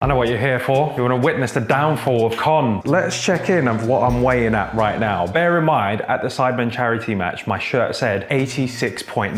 I know what you're here for. You want to witness the downfall of Con. Let's check in of what I'm weighing at right now. Bear in mind, at the Sidemen charity match, my shirt said 86.9.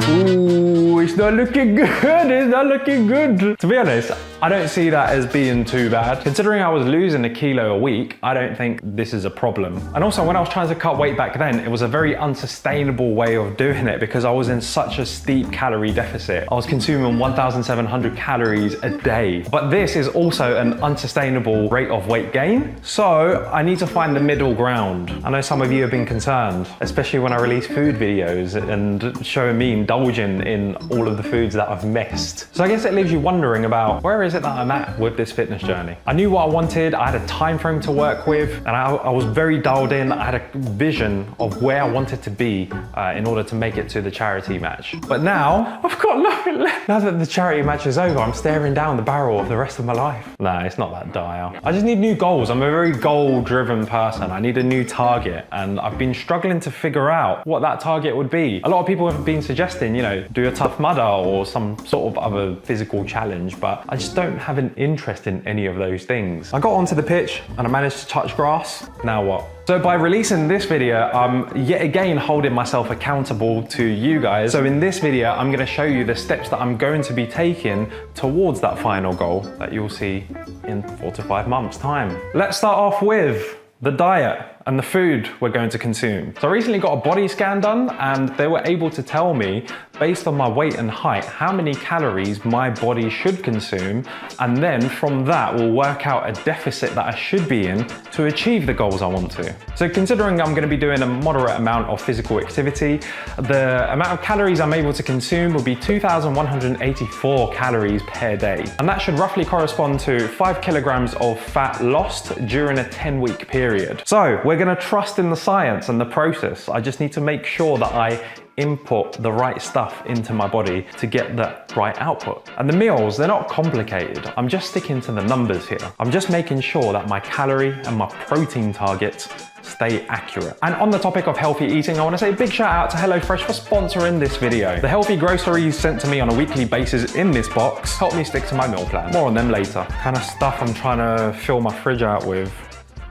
Ooh, it's not looking good. It's not looking good. To be honest, I don't see that as being too bad. Considering I was losing a kilo a week, I don't think this is a problem. And also, when I was trying to cut weight back then, it was a very unsustainable way of doing it because I was in such a steep calorie deficit. I was consuming 1,700 calories a day. But this is also an unsustainable rate of weight gain. So I need to find the middle ground. I know some of you have been concerned, especially when I release food videos and showing me indulging in all of the foods that I've missed. So I guess it leaves you wondering about where is it that I'm at with this fitness journey. I knew what I wanted, I had a time frame to work with, and I was very dialed in. I had a vision of where I wanted to be in order to make it to the charity match. But now, I've got nothing left. Now that the charity match is over, I'm staring down the barrel of the rest of my life. Nah, it's not that dire. I just need new goals. I'm a very goal-driven person. I need a new target, and I've been struggling to figure out what that target would be. A lot of people have been suggesting, you know, do a Tough Mudder or some sort of other physical challenge, but I just don't have an interest in any of those things. I got onto the pitch and I managed to touch grass. Now what? So by releasing this video, I'm yet again holding myself accountable to you guys. So in this video, I'm going to show you the steps that I'm going to be taking towards that final goal that you'll see in 4 to 5 months' time. Let's start off with the diet and the food we're going to consume. So I recently got a body scan done and they were able to tell me, based on my weight and height, how many calories my body should consume, and then from that we'll work out a deficit that I should be in to achieve the goals I want to. So considering I'm going to be doing a moderate amount of physical activity, the amount of calories I'm able to consume will be 2,184 calories per day. And that should roughly correspond to 5 kilograms of fat lost during a 10-week period. So we're going to trust in the science and the process. I just need to make sure that I input the right stuff into my body to get that right output. And the meals, they're not complicated. I'm just sticking to the numbers here. I'm just making sure that my calorie and my protein targets stay accurate. And on the topic of healthy eating, I want to say a big shout out to HelloFresh for sponsoring this video. The healthy groceries sent to me on a weekly basis in this box help me stick to my meal plan. More on them later. Kind of stuff I'm trying to fill my fridge out with.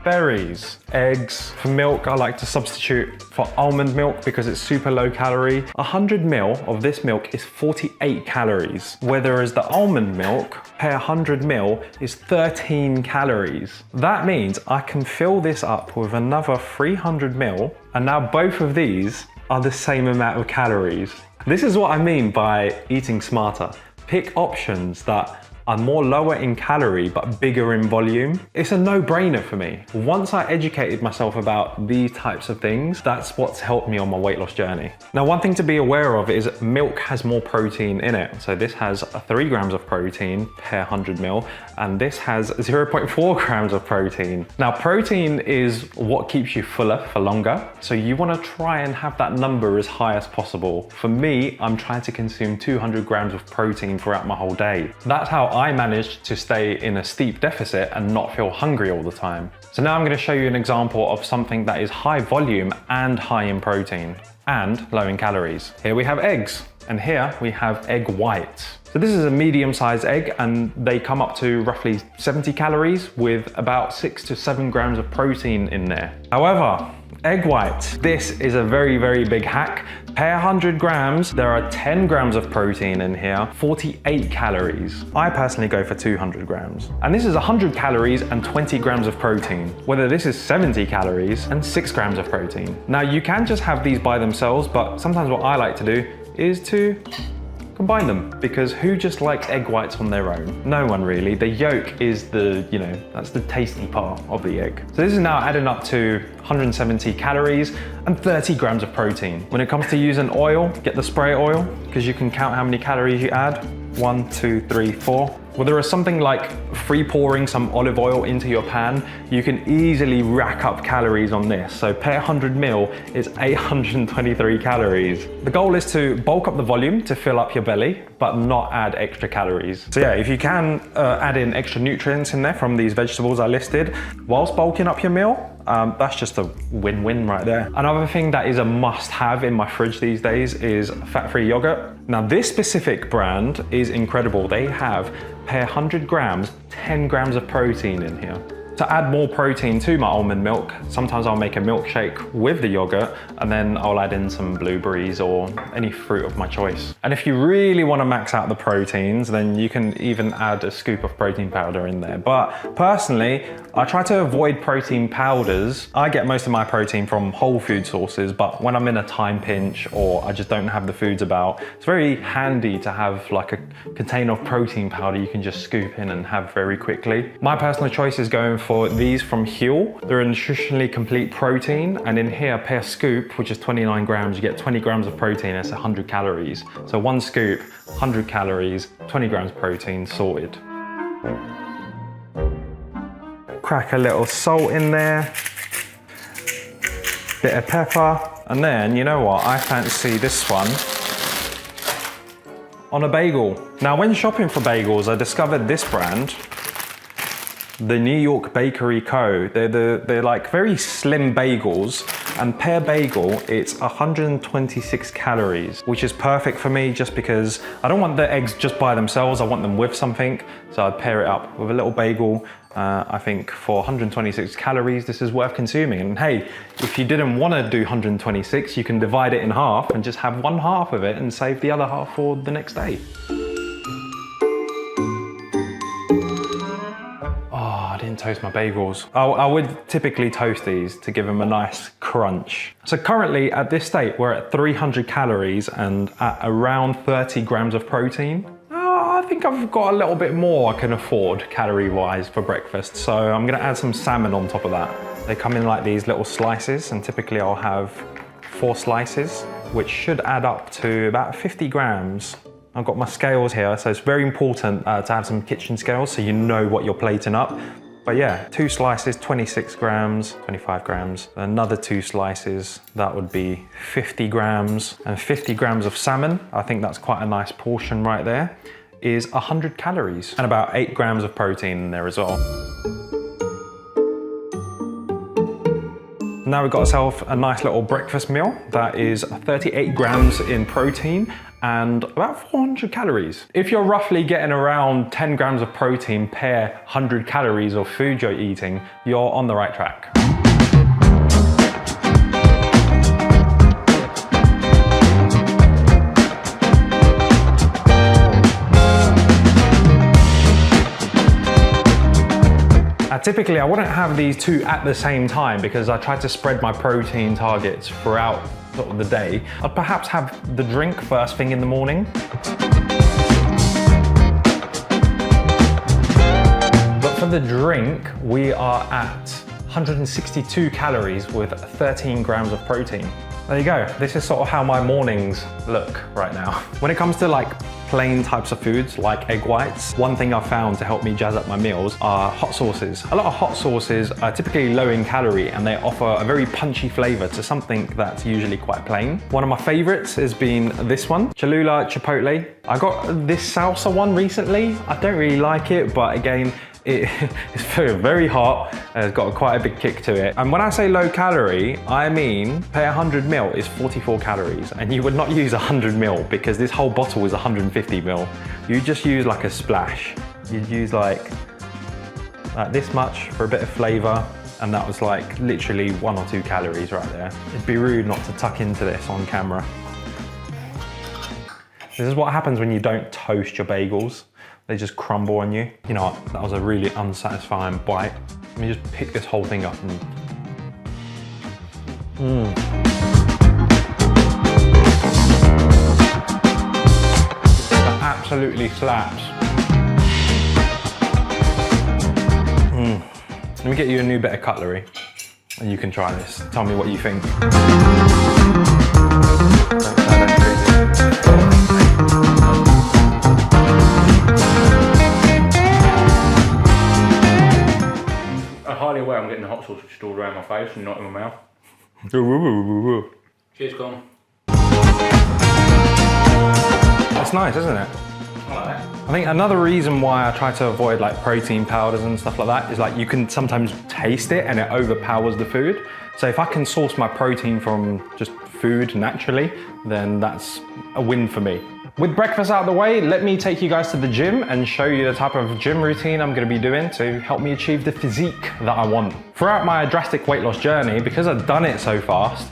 Berries, eggs. For milk, I like to substitute for almond milk because it's super low calorie. 100 ml of this milk is 48 calories, whereas the almond milk per 100 ml is 13 calories. That means I can fill this up with another 300 ml, and now both of these are the same amount of calories. This is what I mean by eating smarter. Pick options that are more lower in calorie but bigger in volume. It's a no-brainer for me. Once I educated myself about these types of things, that's what's helped me on my weight loss journey. Now, one thing to be aware of is milk has more protein in it. So this has 3 grams of protein per 100 ml, and this has 0.4 grams of protein. Now, protein is what keeps you fuller for longer. So you want to try and have that number as high as possible. For me, I'm trying to consume 200 grams of protein throughout my whole day. That's how I managed to stay in a steep deficit and not feel hungry all the time. So now I'm going to show you an example of something that is high volume and high in protein and low in calories. Here we have eggs, and here we have egg whites. So this is a medium-sized egg, and they come up to roughly 70 calories with about 6 to 7 grams of protein in there. However, egg whites, this is a very, very big hack. Per 100 grams, there are 10 grams of protein in here, 48 calories. I personally go for 200 grams. And this is 100 calories and 20 grams of protein, whether this is 70 calories and 6 grams of protein. Now, you can just have these by themselves, but sometimes what I like to do is to combine them, because who just likes egg whites on their own? No one really. The yolk is the, that's the tasty part of the egg. So this is now adding up to 170 calories and 30 grams of protein. When it comes to using oil, get the spray oil, because you can count how many calories you add. 1, 2, 3, 4. Whether it's something like free pouring some olive oil into your pan, you can easily rack up calories on this. So per 100 ml is 823 calories. The goal is to bulk up the volume to fill up your belly, but not add extra calories. So yeah, if you can add in extra nutrients in there from these vegetables I listed, whilst bulking up your meal, that's just a win-win right there. Another thing that is a must-have in my fridge these days is fat-free yogurt. Now this specific brand is incredible. They have per 100 grams, 10 grams of protein in here. To add more protein to my almond milk, sometimes I'll make a milkshake with the yogurt and then I'll add in some blueberries or any fruit of my choice. And if you really want to max out the proteins, then you can even add a scoop of protein powder in there. But personally, I try to avoid protein powders. I get most of my protein from whole food sources, but when I'm in a time pinch or I just don't have the foods about, it's very handy to have like a container of protein powder you can just scoop in and have very quickly. My personal choice is going for these from Huel. They're a nutritionally complete protein, and in here per scoop, which is 29 grams, you get 20 grams of protein. It's 100 calories. So one scoop, 100 calories, 20 grams protein, sorted. Crack a little salt in there, bit of pepper, and then you know what, I fancy this one on a bagel. Now when shopping for bagels, I discovered this brand, the New York Bakery Co. They're like very slim bagels, and per bagel it's 126 calories, which is perfect for me just because I don't want the eggs just by themselves, I want them with something. So I'd pair it up with a little bagel. I think for 126 calories, this is worth consuming. And hey, if you didn't want to do 126, you can divide it in half and just have one half of it and save the other half for the next day. Toast my bagels. I would typically toast these to give them a nice crunch. So currently at this state, we're at 300 calories and at around 30 grams of protein. I think I've got a little bit more I can afford calorie-wise for breakfast. So I'm gonna add some salmon on top of that. They come in like these little slices, and typically I'll have 4 slices, which should add up to about 50 grams. I've got my scales here, so it's very important to have some kitchen scales so you know what you're plating up. But yeah, 2 slices, 26 grams, 25 grams. Another 2 slices, that would be 50 grams. And 50 grams of salmon, I think that's quite a nice portion right there, is 100 calories. And about 8 grams of protein in there as well. Now we've got ourselves a nice little breakfast meal that is 38 grams in protein and about 400 calories. If you're roughly getting around 10 grams of protein per 100 calories of food you're eating, you're on the right track. Typically, I wouldn't have these two at the same time because I try to spread my protein targets throughout the day. I'd perhaps have the drink first thing in the morning. But for the drink, we are at 162 calories with 13 grams of protein. There you go. This is sort of how my mornings look right now. When it comes to like plain types of foods like egg whites, one thing I've found to help me jazz up my meals are hot sauces. A lot of hot sauces are typically low in calorie and they offer a very punchy flavor to something that's usually quite plain. One of my favorites has been this one, Cholula Chipotle. I got this salsa one recently. I don't really like it, but again, it's very hot and it's got quite a big kick to it. And when I say low calorie, I mean per 100 ml is 44 calories, and you would not use 100 ml because this whole bottle is 150 ml. You just use like a splash. You'd use like this much for a bit of flavor, and that was like literally 1 or 2 calories right there. It'd be rude not to tuck into this on camera. This is what happens when you don't toast your bagels. They just crumble on you. You know what, that was a really unsatisfying bite. Let me just pick this whole thing up and... That absolutely slaps. Let me get you a new bit of cutlery and you can try this. Tell me what you think. Aware I'm getting the hot sauce just all around my face and not in my mouth. Cheers, Con. That's nice, isn't it? I think another reason why I try to avoid like protein powders and stuff like that is like you can sometimes taste it and it overpowers the food. So if I can source my protein from just food naturally, then that's a win for me. With breakfast out of the way, let me take you guys to the gym and show you the type of gym routine I'm gonna be doing to help me achieve the physique that I want. Throughout my drastic weight loss journey, because I've done it so fast,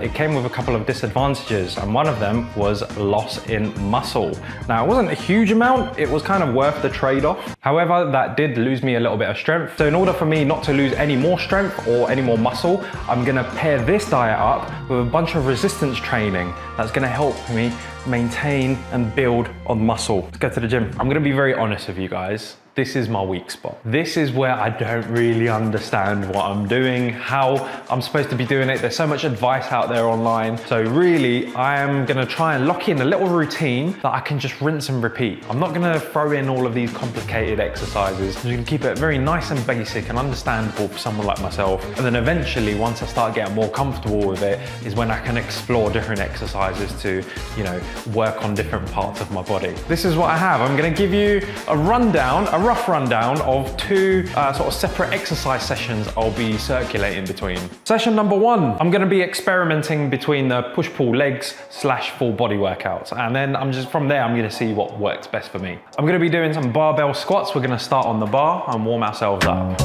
it came with a couple of disadvantages, and one of them was loss in muscle. Now, it wasn't a huge amount, it was kind of worth the trade-off. However, that did lose me a little bit of strength. So in order for me not to lose any more strength or any more muscle, I'm gonna pair this diet up with a bunch of resistance training that's gonna help me maintain and build on muscle. Let's go to the gym. I'm gonna be very honest with you guys. This is my weak spot. This is where I don't really understand what I'm doing, how I'm supposed to be doing it. There's so much advice out there online. So really, I am gonna try and lock in a little routine that I can just rinse and repeat. I'm not gonna throw in all of these complicated exercises. I'm just gonna keep it very nice and basic and understandable for someone like myself. And then eventually, once I start getting more comfortable with it, is when I can explore different exercises to, you know, work on different parts of my body. This is what I have. I'm gonna give you a rundown, a rough rundown of two sort of separate exercise sessions I'll be circulating between. Session number one, I'm gonna be experimenting between the push-pull legs / full body workouts. And then from there, I'm gonna see what works best for me. I'm gonna be doing some barbell squats. We're gonna start on the bar and warm ourselves up.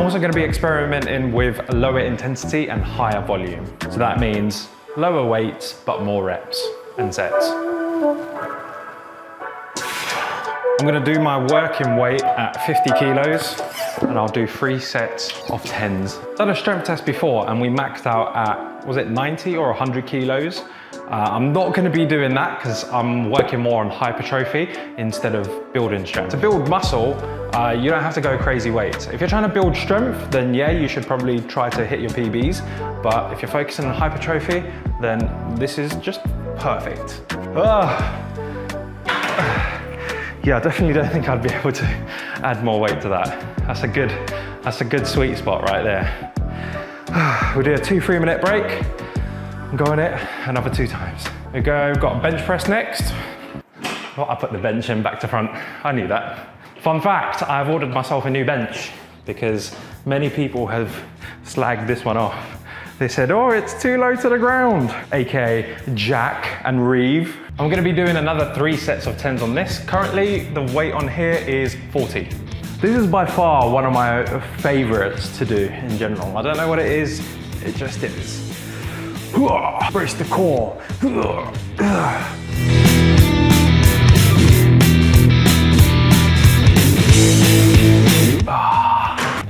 I'm going to be experimenting with lower intensity and higher volume. So that means lower weights, but more reps and sets. I'm going to do my working weight at 50 kilos and I'll do 3 sets of 10s. I've done a strength test before and we maxed out at, was it 90 or 100 kilos? I'm not going to be doing that because I'm working more on hypertrophy instead of building strength. To build muscle, you don't have to go crazy weights. If you're trying to build strength, then yeah, you should probably try to hit your PBs. But if you're focusing on hypertrophy, then this is just perfect. Yeah, I definitely don't think I'd be able to add more weight to that. That's a good sweet spot right there. We'll do a 2-3 minute break. I'm going it another 2 times. We've got a bench press next. Oh, I put the bench in back to front. I knew that. Fun fact, I've ordered myself a new bench because many people have slagged this one off. They said, oh, it's too low to the ground, aka Jack and Reeve. I'm gonna be doing another 3 sets of 10s on this. Currently, the weight on here is 40. This is by far one of my favorites to do in general. I don't know what it is, it just is. Brace the core.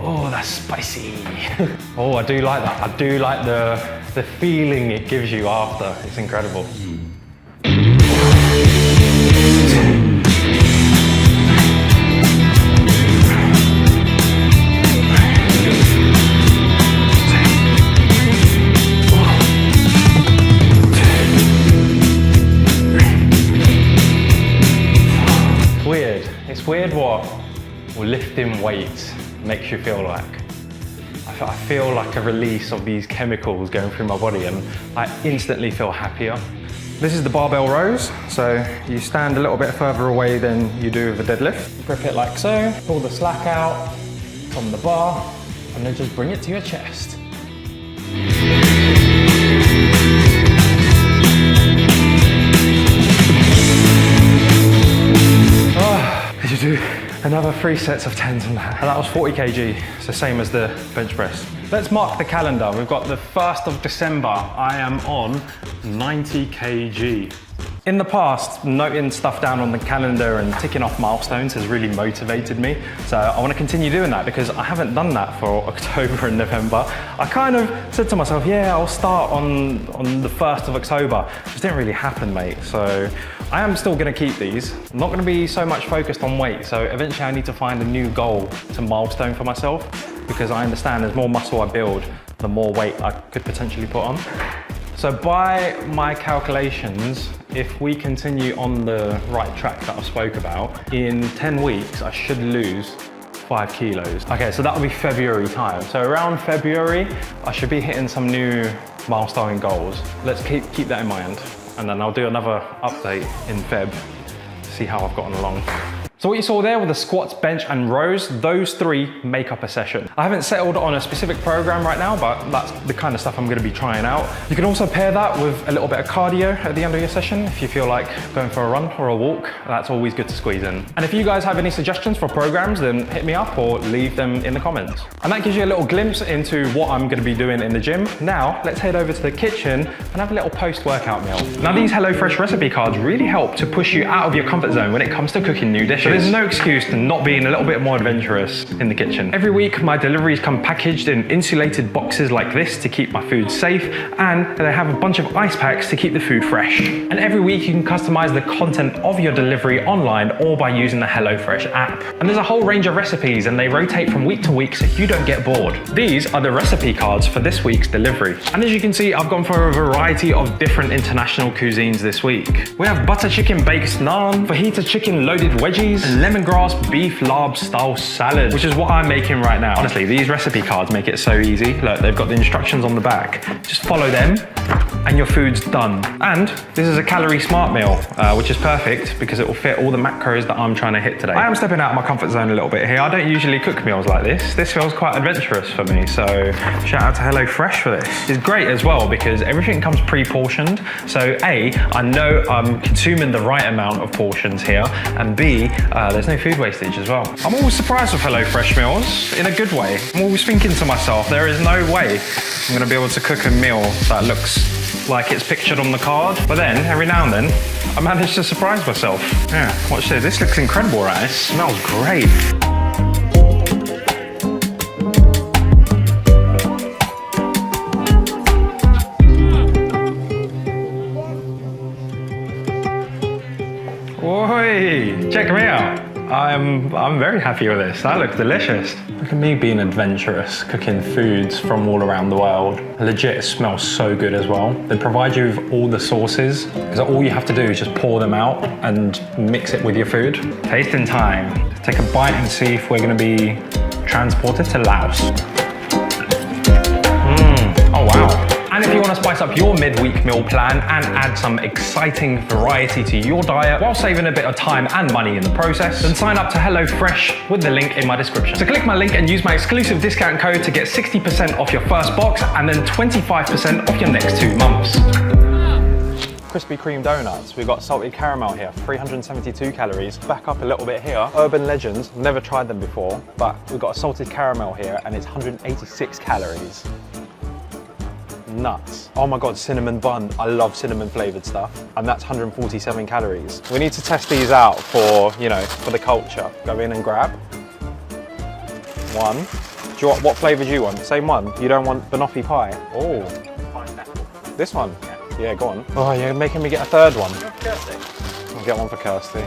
Oh, that's spicy. Oh, I do like that. I do like the feeling it gives you after. It's incredible. It's weird what lifting weights makes you feel like. I feel like a release of these chemicals going through my body and I instantly feel happier. This is the barbell rows. So you stand a little bit further away than you do with a deadlift. Grip it like so, pull the slack out from the bar and then just bring it to your chest. You do another 3 sets of 10s on that. And that was 40 kg, so same as the bench press. Let's mark the calendar. We've got the 1st of December. I am on 90 kg. In the past, noting stuff down on the calendar and ticking off milestones has really motivated me. So I want to continue doing that because I haven't done that for October and November. I kind of said to myself, yeah, I'll start on the 1st of October. It just didn't really happen, mate. So I am still going to keep these. I'm not going to be so much focused on weight. So eventually I need to find a new goal to milestone for myself because I understand as more muscle I build, the more weight I could potentially put on. So by my calculations, if we continue on the right track that I spoke about, in 10 weeks, I should lose 5 kilos. Okay, so that'll be February time. So around February, I should be hitting some new milestone goals. Let's keep that in mind. And then I'll do another update in Feb to see how I've gotten along. So what you saw there were the squats, bench, and rows. Those 3 make up a session. I haven't settled on a specific program right now, but that's the kind of stuff I'm gonna be trying out. You can also pair that with a little bit of cardio at the end of your session. If you feel like going for a run or a walk, that's always good to squeeze in. And if you guys have any suggestions for programs, then hit me up or leave them in the comments. And that gives you a little glimpse into what I'm gonna be doing in the gym. Now, let's head over to the kitchen and have a little post-workout meal. Now, these HelloFresh recipe cards really help to push you out of your comfort zone when it comes to cooking new dishes. There's no excuse to not being a little bit more adventurous in the kitchen. Every week, my deliveries come packaged in insulated boxes like this to keep my food safe, and they have a bunch of ice packs to keep the food fresh. And every week, you can customize the content of your delivery online or by using the HelloFresh app. And there's a whole range of recipes, and they rotate from week to week so you don't get bored. These are the recipe cards for this week's delivery. And as you can see, I've gone for a variety of different international cuisines this week. We have butter chicken baked naan, fajita chicken loaded wedgies, and lemongrass beef larb style salad, which is what I'm making right now. Honestly, these recipe cards make it so easy. Look, they've got the instructions on the back. Just follow them and your food's done. And this is a calorie-smart meal, which is perfect because it will fit all the macros that I'm trying to hit today. I am stepping out of my comfort zone a little bit here. I don't usually cook meals like this. This feels quite adventurous for me, so shout out to HelloFresh for this. It's great as well because everything comes pre-portioned. So A, I know I'm consuming the right amount of portions here, and B, there's no food wastage as well. I'm always surprised with HelloFresh meals in a good way. I'm always thinking to myself, there is no way I'm gonna be able to cook a meal that looks like it's pictured on the card. But then, every now and then, I manage to surprise myself. Yeah, watch this. This looks incredible, right? It smells great. Oi, check me out. I'm very happy with this. That looks delicious. Look at me being adventurous, cooking foods from all around the world. Legit, it smells so good as well. They provide you with all the sauces, so all you have to do is just pour them out and mix it with your food. Tasting time. Take a bite and see if we're gonna be transported to Laos. Oh wow. And if you want to spice up your midweek meal plan and add some exciting variety to your diet while saving a bit of time and money in the process, then sign up to HelloFresh with the link in my description. So click my link and use my exclusive discount code to get 60% off your first box and then 25% off your next 2 months. Krispy Kreme donuts. We've got salted caramel here, 372 calories. Back up a little bit here. Urban Legends, never tried them before, but we've got a salted caramel here and it's 186 calories. Nuts. Oh my God, cinnamon bun. I love cinnamon flavored stuff. And that's 147 calories. We need to test these out for, you know, for the culture. Go in and grab. One. Do you want, what flavor do you want? Same one. You don't want banoffee pie? Oh. This one? Yeah, go on. Oh, you're making me get a third one. I'll get one for Kirsty.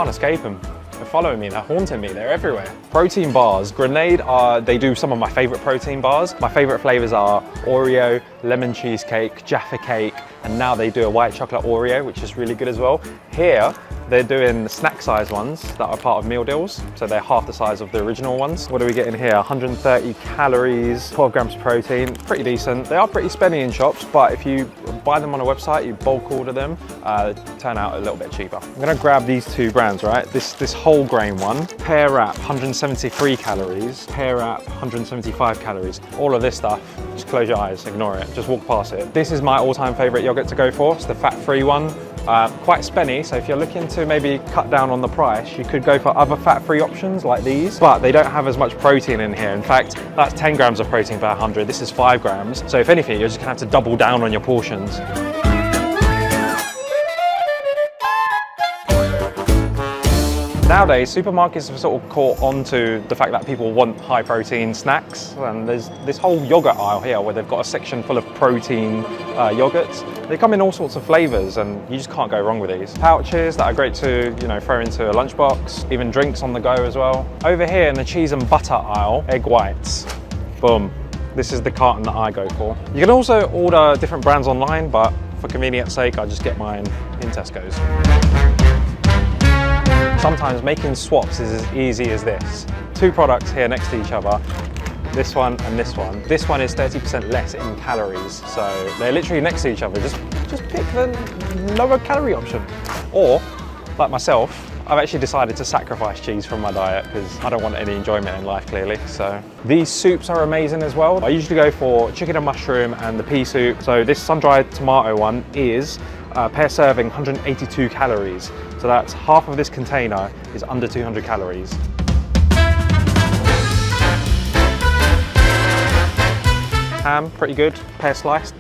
Escape them. They're following me, they're haunting me, they're everywhere. Protein bars. Grenade they do some of my favorite protein bars. My favorite flavors are Oreo, lemon cheesecake, Jaffa cake, and now they do a white chocolate Oreo, which is really good as well. Here, they're doing snack size ones that are part of meal deals. So they're half the size of the original ones. What are we getting here? 130 calories, 12 grams of protein, pretty decent. They are pretty spenny in shops, but if you buy them on a website, you bulk order them, they turn out a little bit cheaper. I'm gonna grab these 2 brands, right? This whole grain one, pear wrap, 173 calories, pear wrap, 175 calories. All of this stuff, just close your eyes, ignore it, just walk past it. This is my all-time favorite yogurt to go for. It's the fat-free one. Quite spenny, so if you're looking to maybe cut down on the price, you could go for other fat-free options like these, but they don't have as much protein in here. In fact, that's 10 grams of protein per 100. This is 5 grams. So if anything, you're just gonna have to double down on your portions. Nowadays, supermarkets have sort of caught on to the fact that people want high protein snacks. And there's this whole yogurt aisle here where they've got a section full of protein yogurts. They come in all sorts of flavors and you just can't go wrong with these. Pouches that are great to, you know, throw into a lunchbox, even drinks on the go as well. Over here in the cheese and butter aisle, egg whites. Boom. This is the carton that I go for. You can also order different brands online, but for convenience sake, I just get mine in Tesco's. Sometimes making swaps is as easy as this. Two products here next to each other, this one and this one. This one is 30% less in calories, so they're literally next to each other. Just pick the lower calorie option. Or, like myself, I've actually decided to sacrifice cheese from my diet because I don't want any enjoyment in life, clearly. So these soups are amazing as well. I usually go for chicken and mushroom and the pea soup. So this sun-dried tomato one is per serving 182 calories. So that's half of this container is under 200 calories. Ham, pretty good. Pear sliced,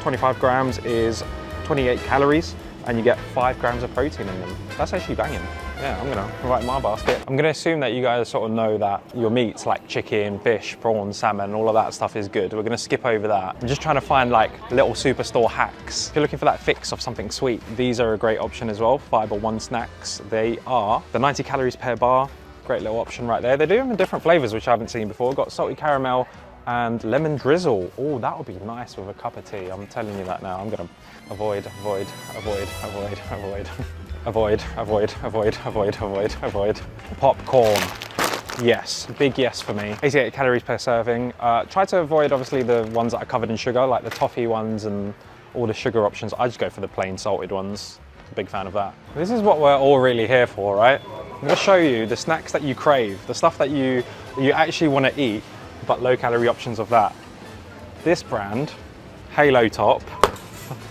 25 grams is 28 calories. And you get 5 grams of protein in them. That's actually banging. Yeah, I'm gonna write in my basket. I'm gonna assume that you guys sort of know that your meats like chicken, fish, prawns, salmon, all of that stuff is good. We're gonna skip over that. I'm just trying to find like little superstore hacks. If you're looking for that fix of something sweet, these are a great option as well. Fiber One snacks. They are the 90 calories per bar. Great little option right there. They do them in different flavors, which I haven't seen before. We've got salty caramel and lemon drizzle. Oh, that would be nice with a cup of tea. I'm telling you that now. I'm gonna avoid. Popcorn. Yes, big yes for me. 88 calories per serving. Try to avoid obviously the ones that are covered in sugar, like the toffee ones and all the sugar options. I just go for the plain salted ones. Big fan of that. This is what we're all really here for, right? I'm gonna show you the snacks that you crave, the stuff that you actually wanna eat, but low calorie options of that. This brand, Halo Top,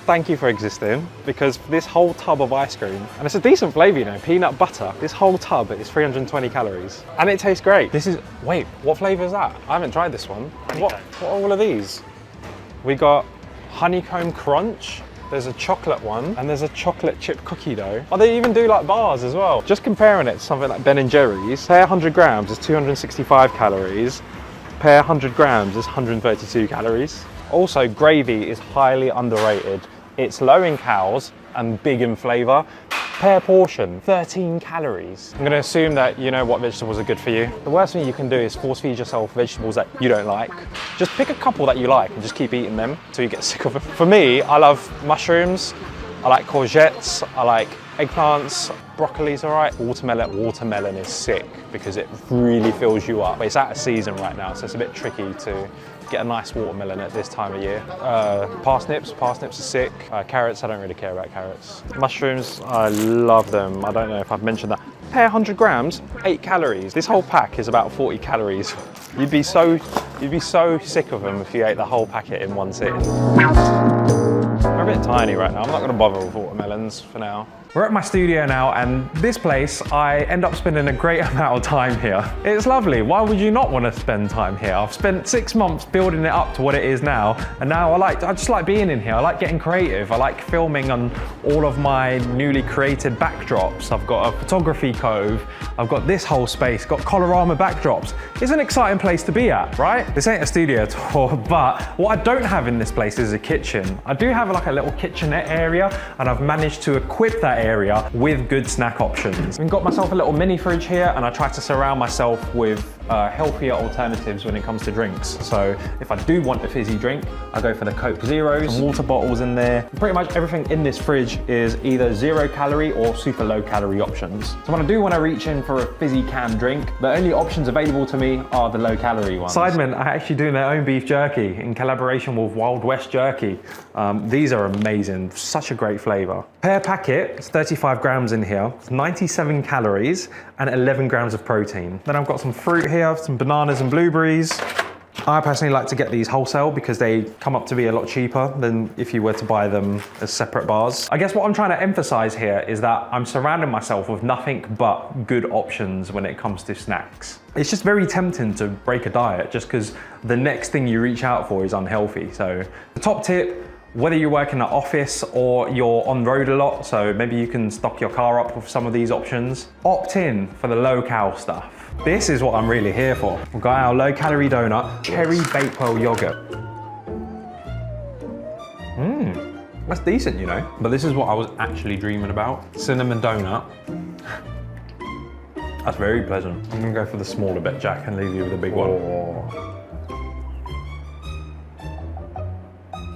thank you for existing, because this whole tub of ice cream, and it's a decent flavor, you know, peanut butter, this whole tub is 320 calories. And it tastes great. This is, wait, what flavor is that? I haven't tried this one. What are all of these? We got honeycomb crunch, there's a chocolate one, and there's a chocolate chip cookie dough. Oh, they even do like bars as well. Just comparing it to something like Ben & Jerry's, per 100 grams is 265 calories, per 100 grams is 132 calories. Also, gravy is highly underrated. It's low in calories and big in flavor. Per portion, 13 calories. I'm gonna assume that you know what vegetables are good for you. The worst thing you can do is force feed yourself vegetables that you don't like. Just pick a couple that you like and just keep eating them until you get sick of them. For me, I love mushrooms, I like courgettes, I like eggplants, broccoli's all right. Watermelon is sick because it really fills you up. But it's out of season right now, so it's a bit tricky to get a nice watermelon at this time of year. Parsnips are sick. Carrots, I don't really care about carrots. Mushrooms, I love them. I don't know if I've mentioned that. Per 100 grams, 8 calories. This whole pack is about 40 calories. You'd be so sick of them if you ate the whole packet in one sitting. They're a bit tiny right now. I'm not gonna bother with watermelons for now. We're at my studio now, and this place, I end up spending a great amount of time here. It's lovely. Why would you not want to spend time here? I've spent 6 months building it up to what it is now, and now I just like being in here. I like getting creative. I like filming on all of my newly created backdrops. I've got a photography cove. I've got this whole space, got Colorama backdrops. It's an exciting place to be at, right? This ain't a studio tour, but what I don't have in this place is a kitchen. I do have like a little kitchenette area, and I've managed to equip that area with good snack options. I've got myself a little mini fridge here, and I try to surround myself with healthier alternatives when it comes to drinks. So if I do want a fizzy drink, I go for the Coke Zeros, some water bottles in there. Pretty much everything in this fridge is either 0 calorie or super low calorie options. So when I do want to reach in for a fizzy canned drink, the only options available to me are the low calorie ones. Sidemen are actually doing their own beef jerky in collaboration with Wild West Jerky. These are amazing, such a great flavor. Per packet, it's 35 grams in here, 97 calories and 11 grams of protein. Then I've got some fruit here, some bananas and blueberries. I personally like to get these wholesale because they come up to be a lot cheaper than if you were to buy them as separate bars. I guess what I'm trying to emphasize here is that I'm surrounding myself with nothing but good options when it comes to snacks. It's just very tempting to break a diet just because the next thing you reach out for is unhealthy. So the top tip, Whether you work in an office or you're on the road a lot, so maybe you can stock your car up with some of these options, opt in for the low-cal stuff. This is what I'm really here for. We've got our low-calorie donut, cherry Bakewell yogurt. That's decent, you know. But this is what I was actually dreaming about. Cinnamon donut. That's very pleasant. I'm gonna go for the smaller bit, Jack, and leave you with the big one.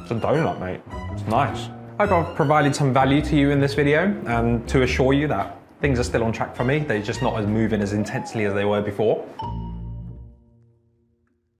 It's a donut, mate. It's nice. I hope I've provided some value to you in this video and to assure you that things are still on track for me. They're just not as moving as intensely as they were before.